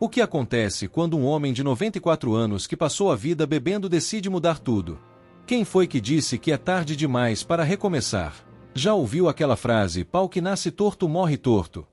O que acontece quando um homem de 94 anos que passou a vida bebendo decide mudar tudo? Quem foi que disse que é tarde demais para recomeçar? Já ouviu aquela frase, pau que nasce torto morre torto?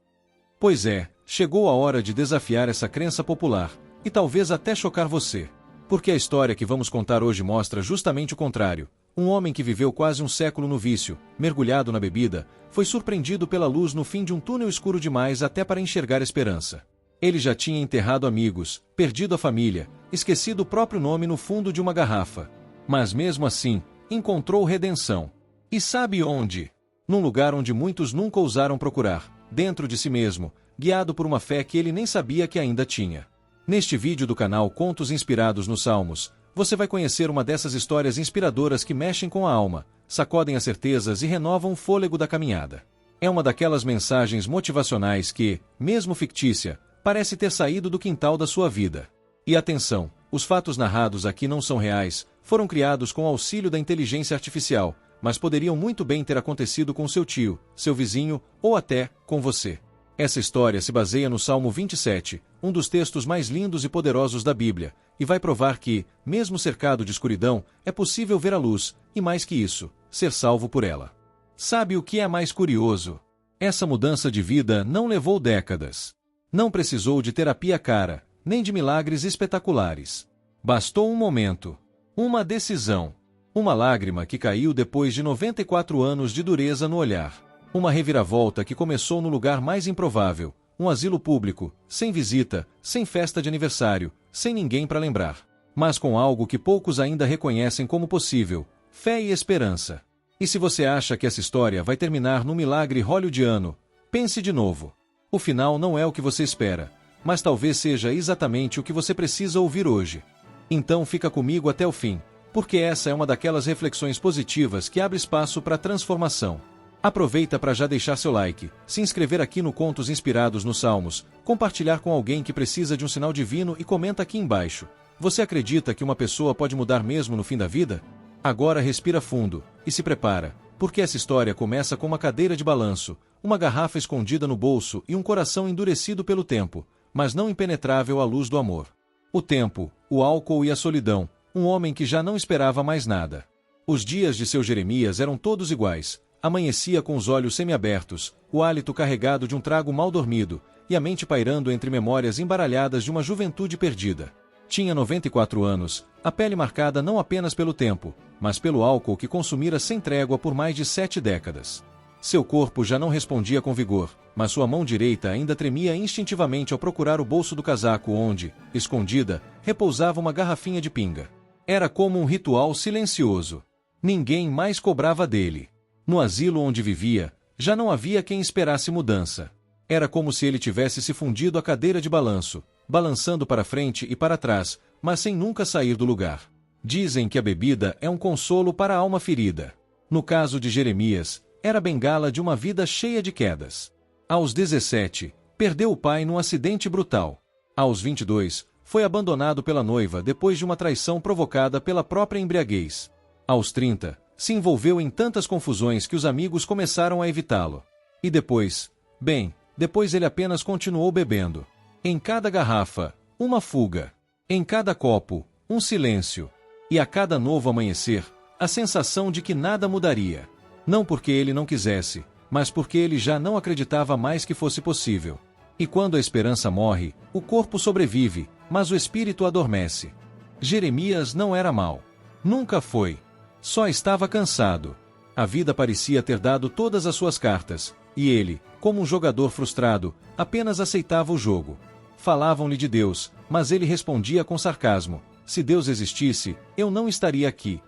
Pois é, chegou a hora de desafiar essa crença popular, e talvez até chocar você. Porque a história que vamos contar hoje mostra justamente o contrário. Um homem que viveu quase um século no vício, mergulhado na bebida, foi surpreendido pela luz no fim de um túnel escuro demais até para enxergar esperança. Ele já tinha enterrado amigos, perdido a família, esquecido o próprio nome no fundo de uma garrafa. Mas mesmo assim, encontrou redenção. E sabe onde? Num lugar onde muitos nunca ousaram procurar, dentro de si mesmo, guiado por uma fé que ele nem sabia que ainda tinha. Neste vídeo do canal Contos Inspirados nos Salmos, você vai conhecer uma dessas histórias inspiradoras que mexem com a alma, sacodem as certezas e renovam o fôlego da caminhada. É uma daquelas mensagens motivacionais que, mesmo fictícia, parece ter saído do quintal da sua vida. E atenção, os fatos narrados aqui não são reais, foram criados com auxílio da inteligência artificial, mas poderiam muito bem ter acontecido com seu tio, seu vizinho ou até com você. Essa história se baseia no Salmo 27, um dos textos mais lindos e poderosos da Bíblia, e vai provar que, mesmo cercado de escuridão, é possível ver a luz, e mais que isso, ser salvo por ela. Sabe o que é mais curioso? Essa mudança de vida não levou décadas. Não precisou de terapia cara, nem de milagres espetaculares. Bastou um momento, uma decisão, uma lágrima que caiu depois de 94 anos de dureza no olhar. Uma reviravolta que começou no lugar mais improvável, um asilo público, sem visita, sem festa de aniversário, sem ninguém para lembrar. Mas com algo que poucos ainda reconhecem como possível, fé e esperança. E se você acha que essa história vai terminar num milagre hollywoodiano, pense de novo. O final não é o que você espera, mas talvez seja exatamente o que você precisa ouvir hoje. Então fica comigo até o fim, porque essa é uma daquelas reflexões positivas que abre espaço para transformação. Aproveita para já deixar seu like, se inscrever aqui no Contos Inspirados nos Salmos, compartilhar com alguém que precisa de um sinal divino e comenta aqui embaixo. Você acredita que uma pessoa pode mudar mesmo no fim da vida? Agora respira fundo e se prepara, porque essa história começa com uma cadeira de balanço, uma garrafa escondida no bolso e um coração endurecido pelo tempo, mas não impenetrável à luz do amor. O tempo, o álcool e a solidão, um homem que já não esperava mais nada. Os dias de seu Jeremias eram todos iguais. Amanhecia com os olhos semiabertos, o hálito carregado de um trago mal dormido, e a mente pairando entre memórias embaralhadas de uma juventude perdida. Tinha 94 anos, a pele marcada não apenas pelo tempo, mas pelo álcool que consumira sem trégua por mais de 7 décadas. Seu corpo já não respondia com vigor, mas sua mão direita ainda tremia instintivamente ao procurar o bolso do casaco onde, escondida, repousava uma garrafinha de pinga. Era como um ritual silencioso. Ninguém mais cobrava dele. No asilo onde vivia, já não havia quem esperasse mudança. Era como se ele tivesse se fundido à cadeira de balanço, balançando para frente e para trás, mas sem nunca sair do lugar. Dizem que a bebida é um consolo para a alma ferida. No caso de Jeremias, era a bengala de uma vida cheia de quedas. Aos 17, perdeu o pai num acidente brutal. Aos 22, foi abandonado pela noiva depois de uma traição provocada pela própria embriaguez. Aos 30, se envolveu em tantas confusões que os amigos começaram a evitá-lo. E depois, depois ele apenas continuou bebendo. Em cada garrafa, uma fuga. Em cada copo, um silêncio. E a cada novo amanhecer, a sensação de que nada mudaria. Não porque ele não quisesse, mas porque ele já não acreditava mais que fosse possível. E quando a esperança morre, o corpo sobrevive, mas o espírito adormece. Jeremias não era mau. Nunca foi. Só estava cansado. A vida parecia ter dado todas as suas cartas, e ele, como um jogador frustrado, apenas aceitava o jogo. Falavam-lhe de Deus, mas ele respondia com sarcasmo: se Deus existisse, eu não estaria aqui.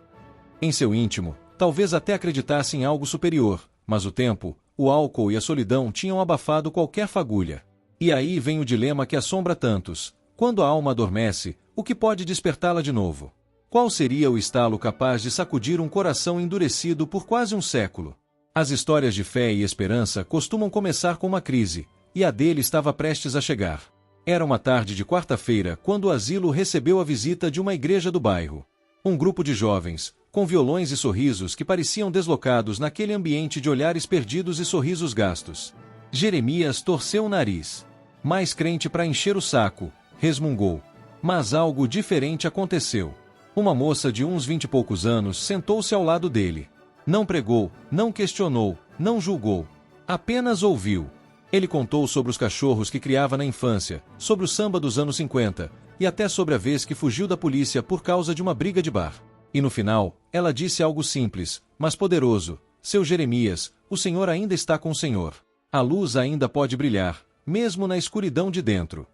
Em seu íntimo, talvez até acreditasse em algo superior, mas o tempo, o álcool e a solidão tinham abafado qualquer fagulha. E aí vem o dilema que assombra tantos: quando a alma adormece, o que pode despertá-la de novo? Qual seria o estalo capaz de sacudir um coração endurecido por quase um século? As histórias de fé e esperança costumam começar com uma crise, e a dele estava prestes a chegar. Era uma tarde de quarta-feira quando o asilo recebeu a visita de uma igreja do bairro. Um grupo de jovens, com violões e sorrisos que pareciam deslocados naquele ambiente de olhares perdidos e sorrisos gastos. Jeremias torceu o nariz. Mais crente para encher o saco, resmungou. Mas algo diferente aconteceu. Uma moça de uns 20 e poucos anos sentou-se ao lado dele. Não pregou, não questionou, não julgou. Apenas ouviu. Ele contou sobre os cachorros que criava na infância, sobre o samba dos anos 50, e até sobre a vez que fugiu da polícia por causa de uma briga de bar. E no final, ela disse algo simples, mas poderoso. Seu Jeremias, o Senhor ainda está com o Senhor. A luz ainda pode brilhar, mesmo na escuridão de dentro.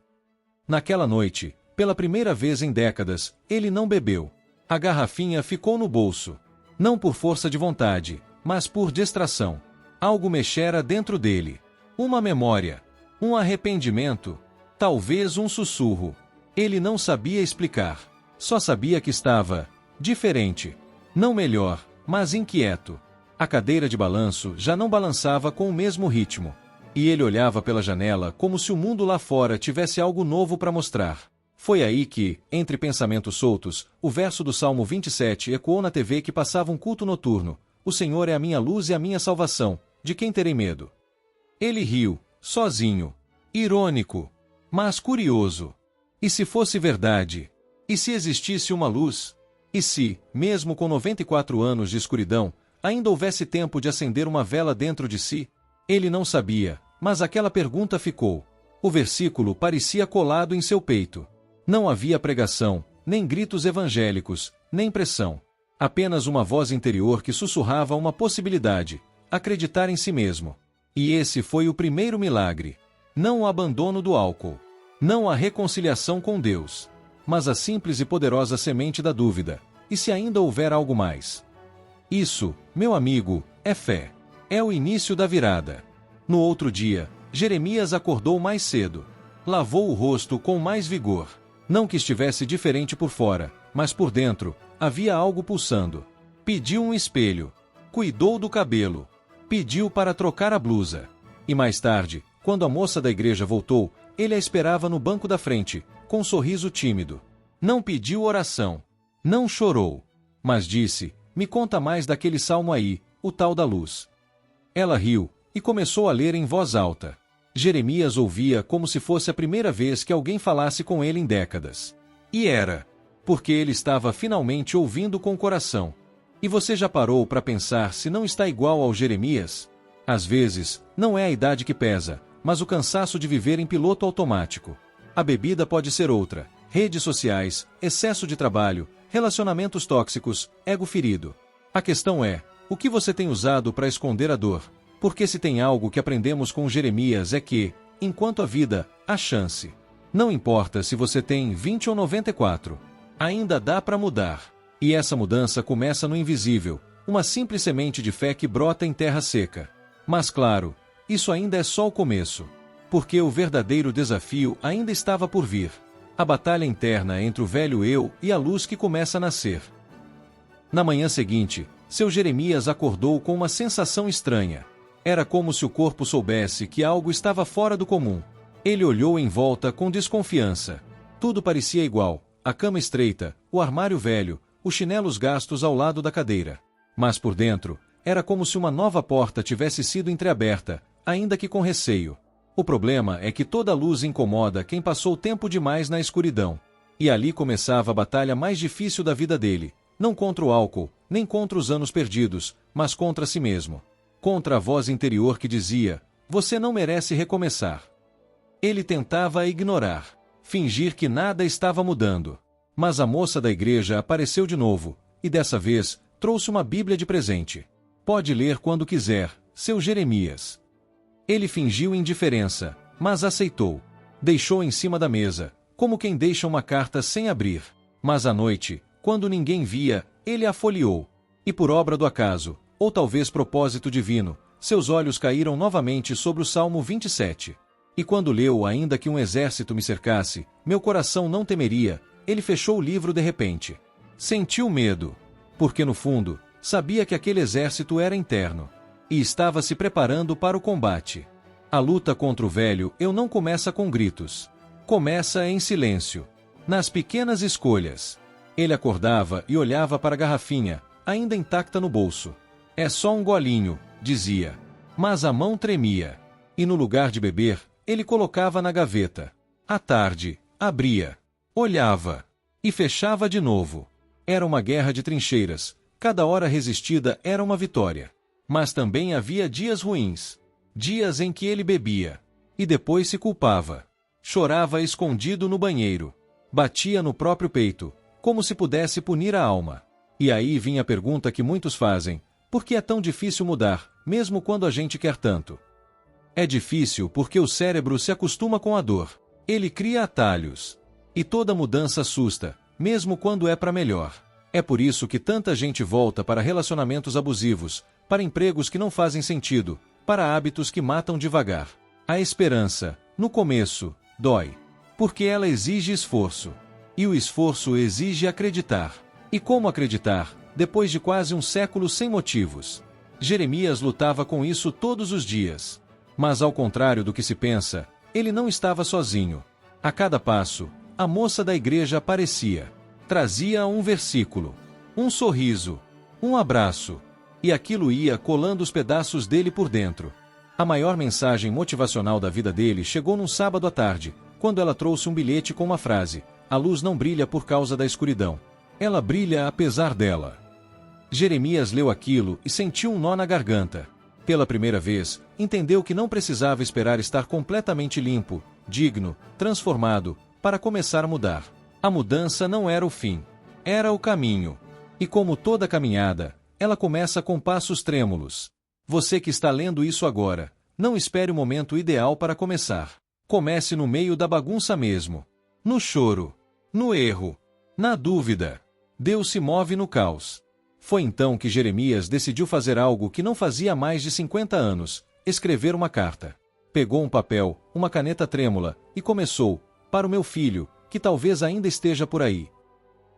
Naquela noite, pela primeira vez em décadas, ele não bebeu. A garrafinha ficou no bolso. Não por força de vontade, mas por distração. Algo mexera dentro dele. Uma memória. Um arrependimento. Talvez um sussurro. Ele não sabia explicar. Só sabia que estava diferente. Não melhor, mas inquieto. A cadeira de balanço já não balançava com o mesmo ritmo. E ele olhava pela janela como se o mundo lá fora tivesse algo novo para mostrar. Foi aí que, entre pensamentos soltos, o verso do Salmo 27 ecoou na TV que passava um culto noturno. O Senhor é a minha luz e a minha salvação. De quem terei medo? Ele riu, sozinho. Irônico. Mas curioso. E se fosse verdade? E se existisse uma luz? E se, mesmo com 94 anos de escuridão, ainda houvesse tempo de acender uma vela dentro de si? Ele não sabia, mas aquela pergunta ficou. O versículo parecia colado em seu peito. Não havia pregação, nem gritos evangélicos, nem pressão. Apenas uma voz interior que sussurrava uma possibilidade: acreditar em si mesmo. E esse foi o primeiro milagre. Não o abandono do álcool. Não a reconciliação com Deus. Mas a simples e poderosa semente da dúvida. E se ainda houver algo mais? Isso, meu amigo, é fé. É o início da virada. No outro dia, Jeremias acordou mais cedo. Lavou o rosto com mais vigor. Não que estivesse diferente por fora, mas por dentro, havia algo pulsando. Pediu um espelho. Cuidou do cabelo. Pediu para trocar a blusa. E mais tarde, quando a moça da igreja voltou, ele a esperava no banco da frente, com um sorriso tímido. Não pediu oração. Não chorou. Mas disse: me conta mais daquele salmo aí, o tal da luz. Ela riu, e começou a ler em voz alta. Jeremias ouvia como se fosse a primeira vez que alguém falasse com ele em décadas. E era. Porque ele estava finalmente ouvindo com o coração. E você já parou para pensar se não está igual ao Jeremias? Às vezes, não é a idade que pesa, mas o cansaço de viver em piloto automático. A bebida pode ser outra. Redes sociais, excesso de trabalho, relacionamentos tóxicos, ego ferido. A questão é, o que você tem usado para esconder a dor? Porque se tem algo que aprendemos com Jeremias é que, enquanto há vida, há chance. Não importa se você tem 20 ou 94. Ainda dá para mudar. E essa mudança começa no invisível, uma simples semente de fé que brota em terra seca. Mas claro, isso ainda é só o começo. Porque o verdadeiro desafio ainda estava por vir. A batalha interna entre o velho eu e a luz que começa a nascer. Na manhã seguinte, seu Jeremias acordou com uma sensação estranha. Era como se o corpo soubesse que algo estava fora do comum. Ele olhou em volta com desconfiança. Tudo parecia igual, a cama estreita, o armário velho, os chinelos gastos ao lado da cadeira. Mas por dentro, era como se uma nova porta tivesse sido entreaberta, ainda que com receio. O problema é que toda luz incomoda quem passou tempo demais na escuridão. E ali começava a batalha mais difícil da vida dele, não contra o álcool, nem contra os anos perdidos, mas contra si mesmo. Contra a voz interior que dizia: você não merece recomeçar. Ele tentava ignorar, fingir que nada estava mudando. Mas a moça da igreja apareceu de novo, e dessa vez, trouxe uma Bíblia de presente. Pode ler quando quiser, seu Jeremias. Ele fingiu indiferença, mas aceitou. Deixou em cima da mesa, como quem deixa uma carta sem abrir. Mas à noite, quando ninguém via, ele a folheou. E por obra do acaso, ou talvez propósito divino, seus olhos caíram novamente sobre o Salmo 27. E quando leu: ainda que um exército me cercasse, meu coração não temeria, ele fechou o livro de repente. Sentiu medo. Porque no fundo, sabia que aquele exército era interno. E estava se preparando para o combate. A luta contra o velho eu não começa com gritos. Começa em silêncio. Nas pequenas escolhas. Ele acordava e olhava para a garrafinha, ainda intacta no bolso. É só um golinho, dizia. Mas a mão tremia. E no lugar de beber, ele colocava na gaveta. À tarde, abria, olhava e fechava de novo. Era uma guerra de trincheiras, cada hora resistida era uma vitória. Mas também havia dias ruins, dias em que ele bebia e depois se culpava. Chorava escondido no banheiro, batia no próprio peito, como se pudesse punir a alma. E aí vinha a pergunta que muitos fazem: por que é tão difícil mudar, mesmo quando a gente quer tanto? É difícil porque o cérebro se acostuma com a dor. Ele cria atalhos. E toda mudança assusta, mesmo quando é para melhor. É por isso que tanta gente volta para relacionamentos abusivos, para empregos que não fazem sentido, para hábitos que matam devagar. A esperança, no começo, dói. Porque ela exige esforço. E o esforço exige acreditar. E como acreditar, depois de quase um século sem motivos? Jeremias lutava com isso todos os dias. Mas ao contrário do que se pensa, ele não estava sozinho. A cada passo, a moça da igreja aparecia. Trazia um versículo, um sorriso, um abraço. E aquilo ia colando os pedaços dele por dentro. A maior mensagem motivacional da vida dele chegou num sábado à tarde, quando ela trouxe um bilhete com uma frase: a luz não brilha por causa da escuridão. Ela brilha apesar dela. Jeremias leu aquilo e sentiu um nó na garganta. Pela primeira vez, entendeu que não precisava esperar estar completamente limpo, digno, transformado, para começar a mudar. A mudança não era o fim, era o caminho. E como toda caminhada, ela começa com passos trêmulos. Você que está lendo isso agora, não espere o momento ideal para começar. Comece no meio da bagunça mesmo. No choro, no erro, na dúvida. Deus se move no caos. Foi então que Jeremias decidiu fazer algo que não fazia há mais de 50 anos: escrever uma carta. Pegou um papel, uma caneta trêmula, e começou: para o meu filho, que talvez ainda esteja por aí.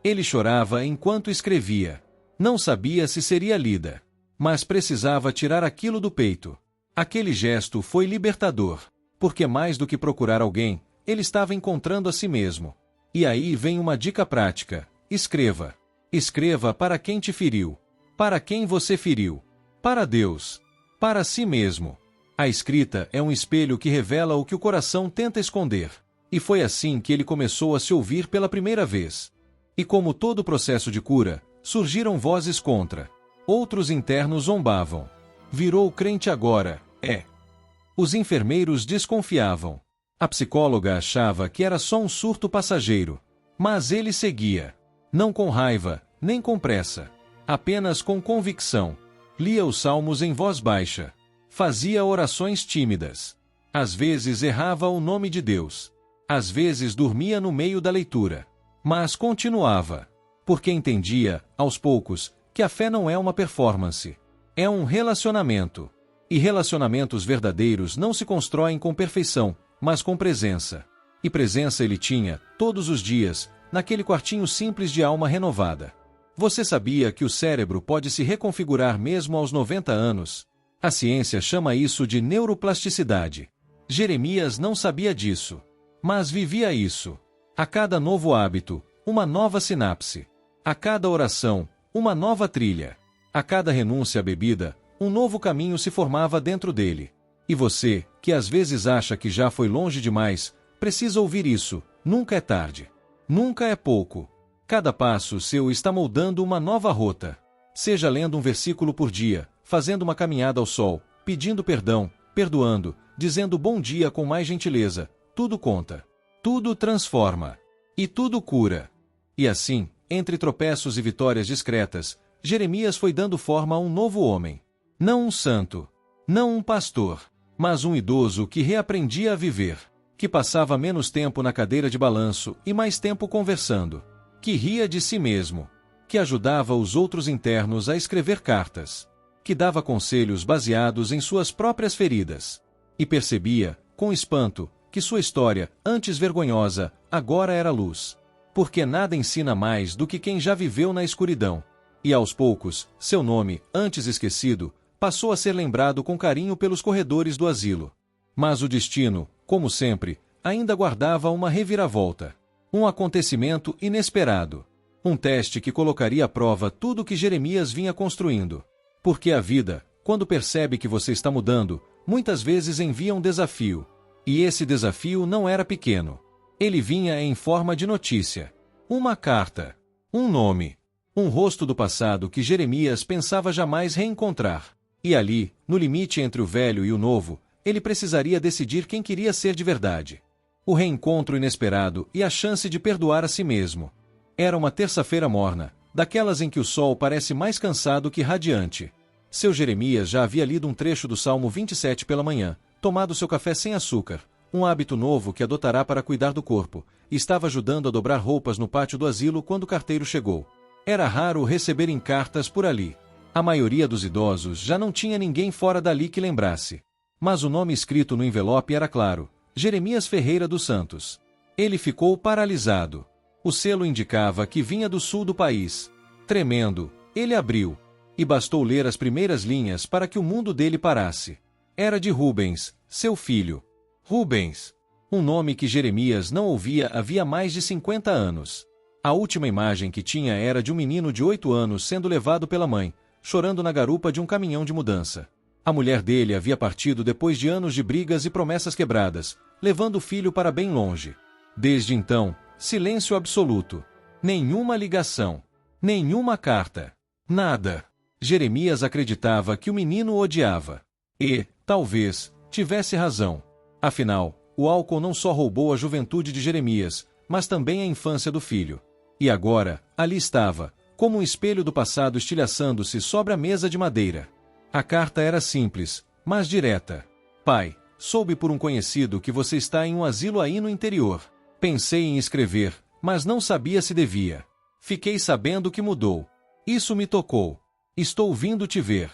Ele chorava enquanto escrevia. Não sabia se seria lida. Mas precisava tirar aquilo do peito. Aquele gesto foi libertador. Porque mais do que procurar alguém, ele estava encontrando a si mesmo. E aí vem uma dica prática: escreva. Escreva para quem te feriu, para quem você feriu, para Deus, para si mesmo. A escrita é um espelho que revela o que o coração tenta esconder. E foi assim que ele começou a se ouvir pela primeira vez. E como todo processo de cura, surgiram vozes contra. Outros internos zombavam. Virou crente agora, é. Os enfermeiros desconfiavam. A psicóloga achava que era só um surto passageiro. Mas ele seguia. Não com raiva, nem com pressa. Apenas com convicção. Lia os salmos em voz baixa. Fazia orações tímidas. Às vezes errava o nome de Deus. Às vezes dormia no meio da leitura. Mas continuava. Porque entendia, aos poucos, que a fé não é uma performance. É um relacionamento. E relacionamentos verdadeiros não se constroem com perfeição, mas com presença. E presença ele tinha, todos os dias, naquele quartinho simples de alma renovada. Você sabia que o cérebro pode se reconfigurar mesmo aos 90 anos? A ciência chama isso de neuroplasticidade. Jeremias não sabia disso. Mas vivia isso. A cada novo hábito, uma nova sinapse. A cada oração, uma nova trilha. A cada renúncia à bebida, um novo caminho se formava dentro dele. E você, que às vezes acha que já foi longe demais, precisa ouvir isso: nunca é tarde. Nunca é pouco. Cada passo seu está moldando uma nova rota. Seja lendo um versículo por dia, fazendo uma caminhada ao sol, pedindo perdão, perdoando, dizendo bom dia com mais gentileza. Tudo conta. Tudo transforma. E tudo cura. E assim, entre tropeços e vitórias discretas, Jeremias foi dando forma a um novo homem. Não um santo. Não um pastor. Mas um idoso que reaprendia a viver. Que passava menos tempo na cadeira de balanço e mais tempo conversando. Que ria de si mesmo. Que ajudava os outros internos a escrever cartas. Que dava conselhos baseados em suas próprias feridas. E percebia, com espanto, que sua história, antes vergonhosa, agora era luz. Porque nada ensina mais do que quem já viveu na escuridão. E aos poucos, seu nome, antes esquecido, passou a ser lembrado com carinho pelos corredores do asilo. Mas o destino, como sempre, ainda guardava uma reviravolta. Um acontecimento inesperado. Um teste que colocaria à prova tudo o que Jeremias vinha construindo. Porque a vida, quando percebe que você está mudando, muitas vezes envia um desafio. E esse desafio não era pequeno. Ele vinha em forma de notícia. Uma carta. Um nome. Um rosto do passado que Jeremias pensava jamais reencontrar. E ali, no limite entre o velho e o novo, ele precisaria decidir quem queria ser de verdade. O reencontro inesperado e a chance de perdoar a si mesmo. Era uma terça-feira morna, daquelas em que o sol parece mais cansado que radiante. Seu Jeremias já havia lido um trecho do Salmo 27 pela manhã, tomado seu café sem açúcar, um hábito novo que adotará para cuidar do corpo, e estava ajudando a dobrar roupas no pátio do asilo quando o carteiro chegou. Era raro receberem cartas por ali. A maioria dos idosos já não tinha ninguém fora dali que lembrasse. Mas o nome escrito no envelope era claro: Jeremias Ferreira dos Santos. Ele ficou paralisado. O selo indicava que vinha do sul do país. Tremendo, ele abriu. E bastou ler as primeiras linhas para que o mundo dele parasse. Era de Rubens, seu filho. Rubens. Um nome que Jeremias não ouvia havia mais de 50 anos. A última imagem que tinha era de um menino de 8 anos sendo levado pela mãe, chorando na garupa de um caminhão de mudança. A mulher dele havia partido depois de anos de brigas e promessas quebradas, levando o filho para bem longe. Desde então, silêncio absoluto. Nenhuma ligação. Nenhuma carta. Nada. Jeremias acreditava que o menino o odiava. E, talvez, tivesse razão. Afinal, o álcool não só roubou a juventude de Jeremias, mas também a infância do filho. E agora, ali estava, como um espelho do passado estilhaçando-se sobre a mesa de madeira. A carta era simples, mas direta. Pai, soube por um conhecido que você está em um asilo aí no interior. Pensei em escrever, mas não sabia se devia. Fiquei sabendo que mudou. Isso me tocou. Estou vindo te ver.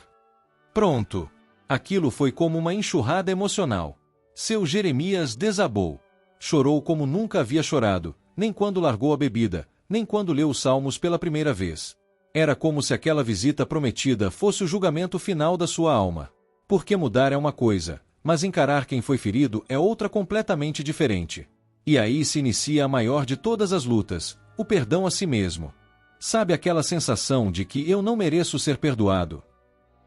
Pronto. Aquilo foi como uma enxurrada emocional. Seu Jeremias desabou. Chorou como nunca havia chorado, nem quando largou a bebida, nem quando leu os Salmos pela primeira vez. Era como se aquela visita prometida fosse o julgamento final da sua alma. Porque mudar é uma coisa, mas encarar quem foi ferido é outra completamente diferente. E aí se inicia a maior de todas as lutas, o perdão a si mesmo. Sabe aquela sensação de que eu não mereço ser perdoado?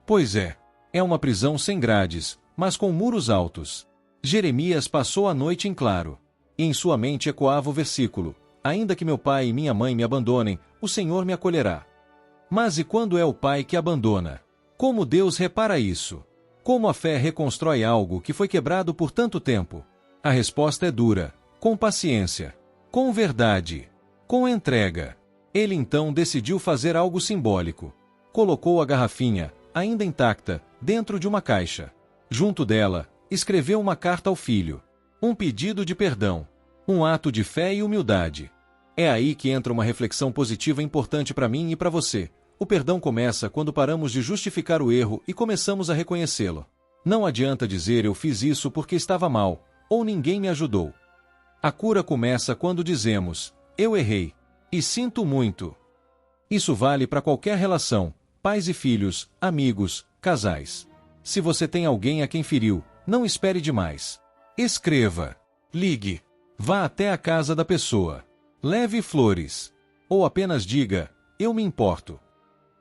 Pois é. É uma prisão sem grades, mas com muros altos. Jeremias passou a noite em claro. E em sua mente ecoava o versículo: ainda que meu pai e minha mãe me abandonem, o Senhor me acolherá. Mas e quando é o pai que abandona? Como Deus repara isso? Como a fé reconstrói algo que foi quebrado por tanto tempo? A resposta é dura: com paciência, com verdade, com entrega. Ele então decidiu fazer algo simbólico. Colocou a garrafinha, ainda intacta, dentro de uma caixa. Junto dela, escreveu uma carta ao filho. Um pedido de perdão. Um ato de fé e humildade. É aí que entra uma reflexão positiva importante para mim e para você. O perdão começa quando paramos de justificar o erro e começamos a reconhecê-lo. Não adianta dizer eu fiz isso porque estava mal, ou ninguém me ajudou. A cura começa quando dizemos, eu errei. E sinto muito. Isso vale para qualquer relação, pais e filhos, amigos, casais. Se você tem alguém a quem feriu, não espere demais. Escreva. Ligue. Vá até a casa da pessoa. Leve flores. Ou apenas diga, eu me importo.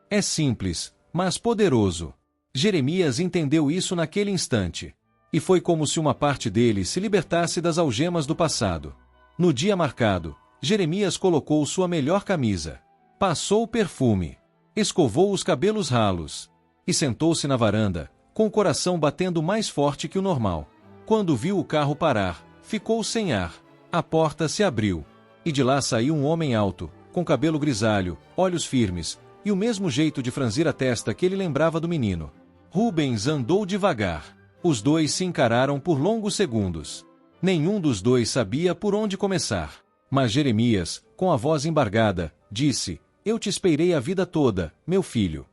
É simples, mas poderoso. Jeremias entendeu isso naquele instante. E foi como se uma parte dele se libertasse das algemas do passado. No dia marcado, Jeremias colocou sua melhor camisa. Passou o perfume. Escovou os cabelos ralos. E sentou-se na varanda, com o coração batendo mais forte que o normal. Quando viu o carro parar, ficou sem ar. A porta se abriu. E de lá saiu um homem alto, com cabelo grisalho, olhos firmes, e o mesmo jeito de franzir a testa que ele lembrava do menino. Rubens andou devagar. Os dois se encararam por longos segundos. Nenhum dos dois sabia por onde começar. Mas Jeremias, com a voz embargada, disse, eu te esperei a vida toda, meu filho.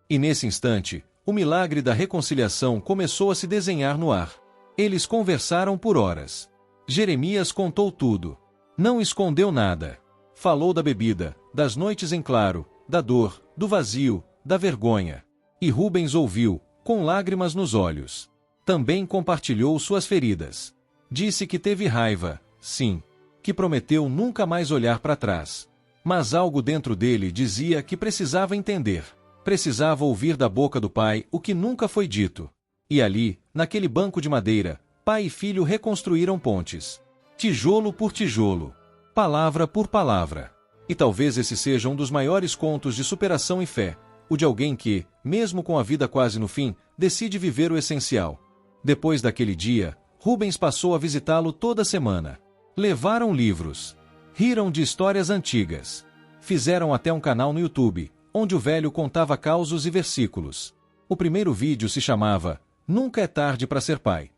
E nesse instante, o milagre da reconciliação começou a se desenhar no ar. Eles conversaram por horas. Jeremias contou tudo. Não escondeu nada. Falou da bebida, das noites em claro, da dor, do vazio, da vergonha. E Rubens ouviu, com lágrimas nos olhos. Também compartilhou suas feridas. Disse que teve raiva, sim. Que prometeu nunca mais olhar para trás. Mas algo dentro dele dizia que precisava entender. Precisava ouvir da boca do pai o que nunca foi dito. E ali, naquele banco de madeira, pai e filho reconstruíram pontes. tijolo por tijolo, palavra por palavra. E talvez esse seja um dos maiores contos de superação e fé, o de alguém que, mesmo com a vida quase no fim, decide viver o essencial. Depois daquele dia, Rubens passou a visitá-lo toda semana. Levaram livros. Riram de histórias antigas. Fizeram até um canal no YouTube, onde o velho contava causos e versículos. O primeiro vídeo se chamava Nunca é tarde para ser pai.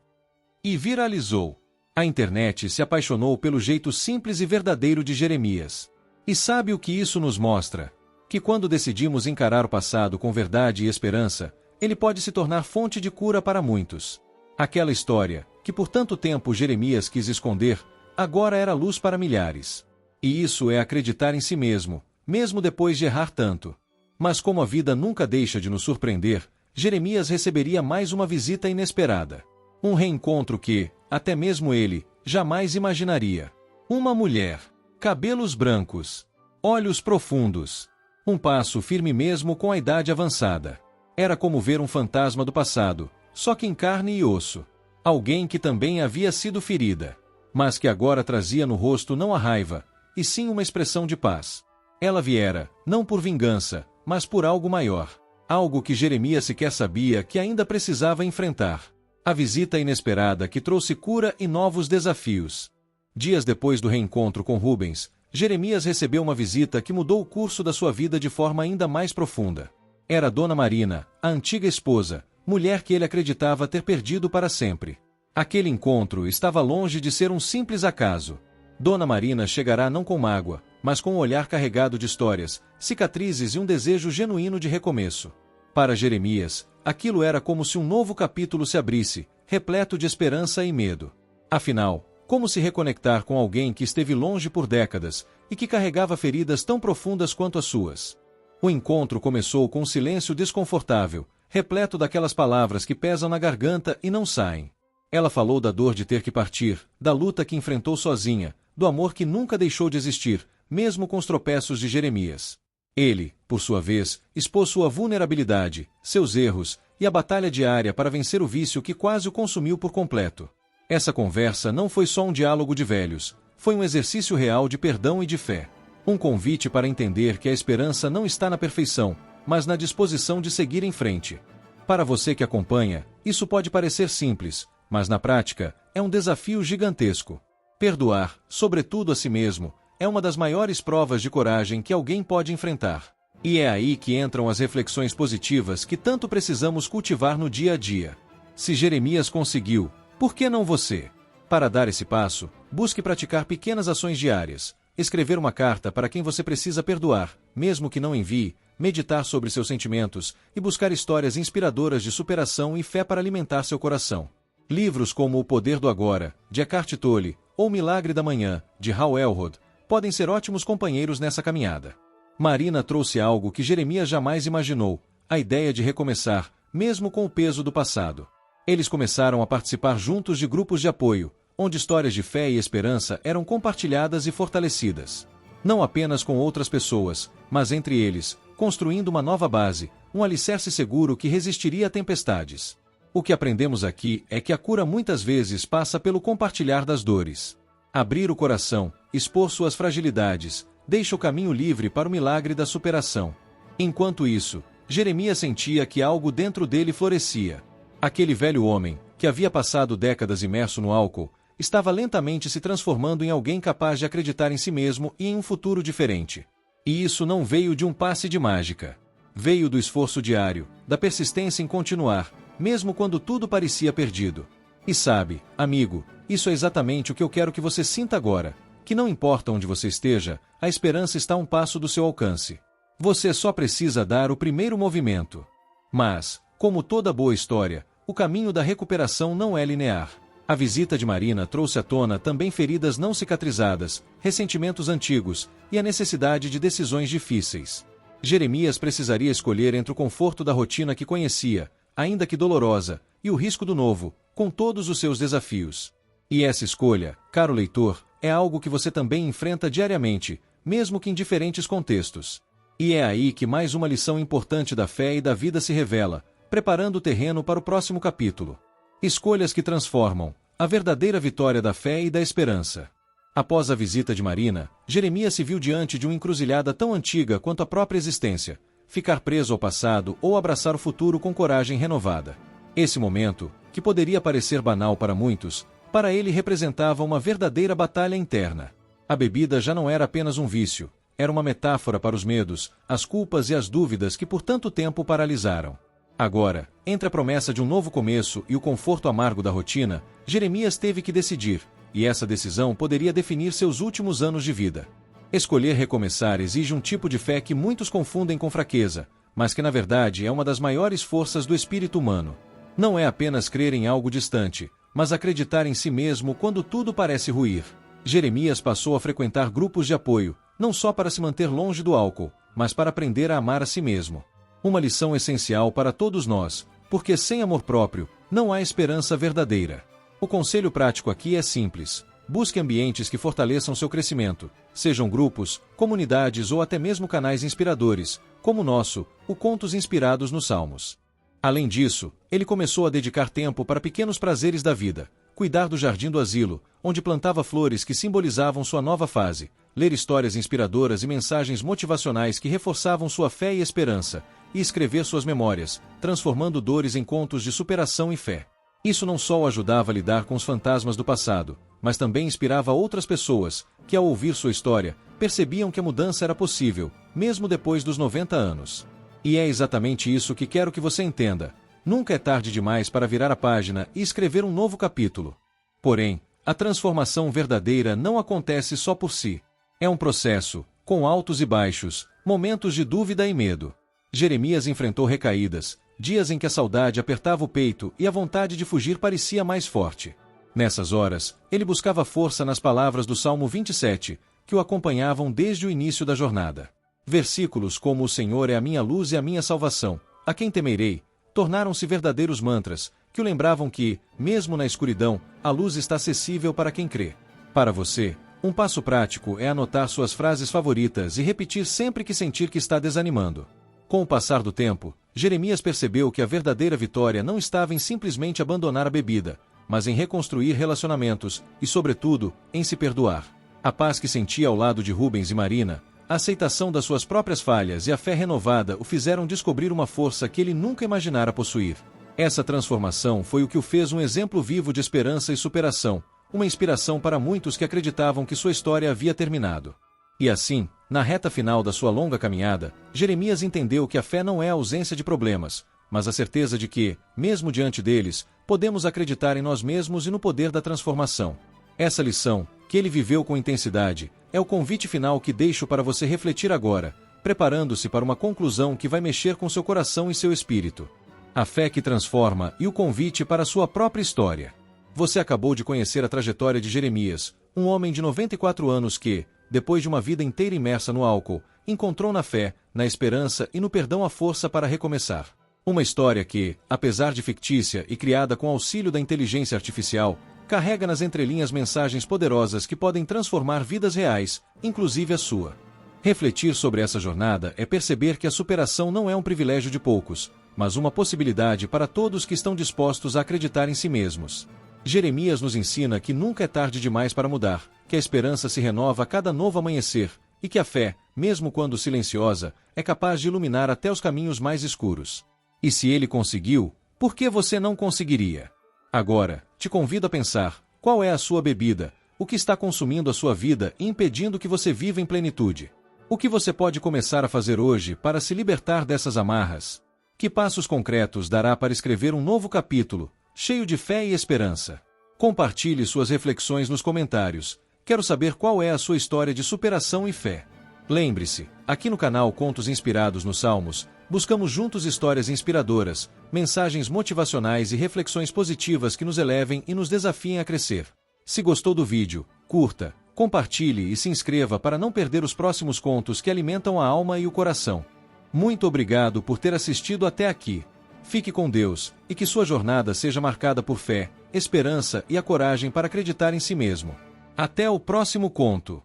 E viralizou. A internet se apaixonou pelo jeito simples e verdadeiro de Jeremias. E sabe o que isso nos mostra? Que quando decidimos encarar o passado com verdade e esperança, ele pode se tornar fonte de cura para muitos. Aquela história, que por tanto tempo Jeremias quis esconder, agora era luz para milhares. E isso é acreditar em si mesmo, mesmo depois de errar tanto. Mas como a vida nunca deixa de nos surpreender, Jeremias receberia mais uma visita inesperada. Um reencontro que, até mesmo ele, jamais imaginaria. Uma mulher. Cabelos brancos. Olhos profundos. Um passo firme mesmo com a idade avançada. Era como ver um fantasma do passado, só que em carne e osso. Alguém que também havia sido ferida, mas que agora trazia no rosto não a raiva, e sim uma expressão de paz. Ela viera, não por vingança, mas por algo maior. Algo que Jeremias sequer sabia que ainda precisava enfrentar. A visita inesperada que trouxe cura e novos desafios. Dias depois do reencontro com Rubens, Jeremias recebeu uma visita que mudou o curso da sua vida de forma ainda mais profunda. Era Dona Marina, a antiga esposa, mulher que ele acreditava ter perdido para sempre. Aquele encontro estava longe de ser um simples acaso. Dona Marina chegará não com mágoa, mas com um olhar carregado de histórias, cicatrizes e um desejo genuíno de recomeço. Para Jeremias, aquilo era como se um novo capítulo se abrisse, repleto de esperança e medo. Afinal, como se reconectar com alguém que esteve longe por décadas e que carregava feridas tão profundas quanto as suas? O encontro começou com um silêncio desconfortável, repleto daquelas palavras que pesam na garganta e não saem. Ela falou da dor de ter que partir, da luta que enfrentou sozinha, do amor que nunca deixou de existir, mesmo com os tropeços de Jeremias. Ele, por sua vez, expôs sua vulnerabilidade, seus erros e a batalha diária para vencer o vício que quase o consumiu por completo. Essa conversa não foi só um diálogo de velhos, foi um exercício real de perdão e de fé. Um convite para entender que a esperança não está na perfeição, mas na disposição de seguir em frente. Para você que acompanha, isso pode parecer simples, mas na prática, é um desafio gigantesco. Perdoar, sobretudo a si mesmo, é uma das maiores provas de coragem que alguém pode enfrentar. E é aí que entram as reflexões positivas que tanto precisamos cultivar no dia a dia. Se Jeremias conseguiu, por que não você? Para dar esse passo, busque praticar pequenas ações diárias, escrever uma carta para quem você precisa perdoar, mesmo que não envie, meditar sobre seus sentimentos e buscar histórias inspiradoras de superação e fé para alimentar seu coração. Livros como O Poder do Agora, de Eckhart Tolle, ou O Milagre da Manhã, de Hal Elrod, podem ser ótimos companheiros nessa caminhada. Marina trouxe algo que Jeremias jamais imaginou, a ideia de recomeçar, mesmo com o peso do passado. Eles começaram a participar juntos de grupos de apoio, onde histórias de fé e esperança eram compartilhadas e fortalecidas. Não apenas com outras pessoas, mas entre eles, construindo uma nova base, um alicerce seguro que resistiria a tempestades. O que aprendemos aqui é que a cura muitas vezes passa pelo compartilhar das dores. Abrir o coração, expor suas fragilidades, deixa o caminho livre para o milagre da superação. Enquanto isso, Jeremias sentia que algo dentro dele florescia. Aquele velho homem, que havia passado décadas imerso no álcool, estava lentamente se transformando em alguém capaz de acreditar em si mesmo e em um futuro diferente. E isso não veio de um passe de mágica. Veio do esforço diário, da persistência em continuar, mesmo quando tudo parecia perdido. E sabe, amigo, isso é exatamente o que eu quero que você sinta agora, que não importa onde você esteja, a esperança está a um passo do seu alcance. Você só precisa dar o primeiro movimento. Mas, como toda boa história, o caminho da recuperação não é linear. A visita de Marina trouxe à tona também feridas não cicatrizadas, ressentimentos antigos e a necessidade de decisões difíceis. Jeremias precisaria escolher entre o conforto da rotina que conhecia, ainda que dolorosa, e o risco do novo, com todos os seus desafios. E essa escolha, caro leitor, é algo que você também enfrenta diariamente, mesmo que em diferentes contextos. E é aí que mais uma lição importante da fé e da vida se revela, preparando o terreno para o próximo capítulo. Escolhas que transformam, A verdadeira vitória da fé e da esperança. Após a visita de Marina, Jeremias se viu diante de uma encruzilhada tão antiga quanto a própria existência: ficar preso ao passado ou abraçar o futuro com coragem renovada. Esse momento, que poderia parecer banal para muitos, para ele representava uma verdadeira batalha interna. A bebida já não era apenas um vício, era uma metáfora para os medos, as culpas e as dúvidas que por tanto tempo paralisaram. Agora, entre a promessa de um novo começo e o conforto amargo da rotina, Jeremias teve que decidir, e essa decisão poderia definir seus últimos anos de vida. Escolher recomeçar exige um tipo de fé que muitos confundem com fraqueza, mas que na verdade é uma das maiores forças do espírito humano. Não é apenas crer em algo distante, mas acreditar em si mesmo quando tudo parece ruir. Jeremias passou a frequentar grupos de apoio, não só para se manter longe do álcool, mas para aprender a amar a si mesmo. Uma lição essencial para todos nós, porque sem amor próprio, não há esperança verdadeira. O conselho prático aqui é simples: busque ambientes que fortaleçam seu crescimento, sejam grupos, comunidades ou até mesmo canais inspiradores, como o nosso, o Contos Inspirados nos Salmos. Além disso, ele começou a dedicar tempo para pequenos prazeres da vida: cuidar do jardim do asilo, onde plantava flores que simbolizavam sua nova fase, ler histórias inspiradoras e mensagens motivacionais que reforçavam sua fé e esperança, e escrever suas memórias, transformando dores em contos de superação e fé. Isso não só o ajudava a lidar com os fantasmas do passado, mas também inspirava outras pessoas, que ao ouvir sua história, percebiam que a mudança era possível, mesmo depois dos 90 anos. E é exatamente isso que quero que você entenda: nunca é tarde demais para virar a página e escrever um novo capítulo. Porém, a transformação verdadeira não acontece só por si. É um processo, com altos e baixos, momentos de dúvida e medo. Jeremias enfrentou recaídas, dias em que a saudade apertava o peito e a vontade de fugir parecia mais forte. Nessas horas, ele buscava força nas palavras do Salmo 27, que o acompanhavam desde o início da jornada. Versículos como "O Senhor é a minha luz e a minha salvação, a quem temerei?", tornaram-se verdadeiros mantras, que o lembravam que, mesmo na escuridão, a luz está acessível para quem crê. Para você, um passo prático é anotar suas frases favoritas e repetir sempre que sentir que está desanimando. Com o passar do tempo, Jeremias percebeu que a verdadeira vitória não estava em simplesmente abandonar a bebida, mas em reconstruir relacionamentos e, sobretudo, em se perdoar. A paz que sentia ao lado de Rubens e Marina, a aceitação das suas próprias falhas e a fé renovada o fizeram descobrir uma força que ele nunca imaginara possuir. Essa transformação foi o que o fez um exemplo vivo de esperança e superação, uma inspiração para muitos que acreditavam que sua história havia terminado. E assim, na reta final da sua longa caminhada, Jeremias entendeu que a fé não é a ausência de problemas, mas a certeza de que, mesmo diante deles, podemos acreditar em nós mesmos e no poder da transformação. Essa lição, que ele viveu com intensidade, é o convite final que deixo para você refletir agora, preparando-se para uma conclusão que vai mexer com seu coração e seu espírito. A fé que transforma e o convite para a sua própria história. Você acabou de conhecer a trajetória de Jeremias, um homem de 94 anos que, depois de uma vida inteira imersa no álcool, encontrou na fé, na esperança e no perdão a força para recomeçar. Uma história que, apesar de fictícia e criada com auxílio da inteligência artificial, carrega nas entrelinhas mensagens poderosas que podem transformar vidas reais, inclusive a sua. Refletir sobre essa jornada é perceber que a superação não é um privilégio de poucos, mas uma possibilidade para todos que estão dispostos a acreditar em si mesmos. Jeremias nos ensina que nunca é tarde demais para mudar, que a esperança se renova a cada novo amanhecer, e que a fé, mesmo quando silenciosa, é capaz de iluminar até os caminhos mais escuros. E se ele conseguiu, por que você não conseguiria? Agora, te convido a pensar: qual é a sua bebida, o que está consumindo a sua vida e impedindo que você viva em plenitude? O que você pode começar a fazer hoje para se libertar dessas amarras? Que passos concretos dará para escrever um novo capítulo, cheio de fé e esperança? Compartilhe suas reflexões nos comentários. Quero saber qual é a sua história de superação e fé. Lembre-se, aqui no canal Contos Inspirados nos Salmos, buscamos juntos histórias inspiradoras, mensagens motivacionais e reflexões positivas que nos elevem e nos desafiem a crescer. Se gostou do vídeo, curta, compartilhe e se inscreva para não perder os próximos contos que alimentam a alma e o coração. Muito obrigado por ter assistido até aqui. Fique com Deus, e que sua jornada seja marcada por fé, esperança e a coragem para acreditar em si mesmo. Até o próximo conto.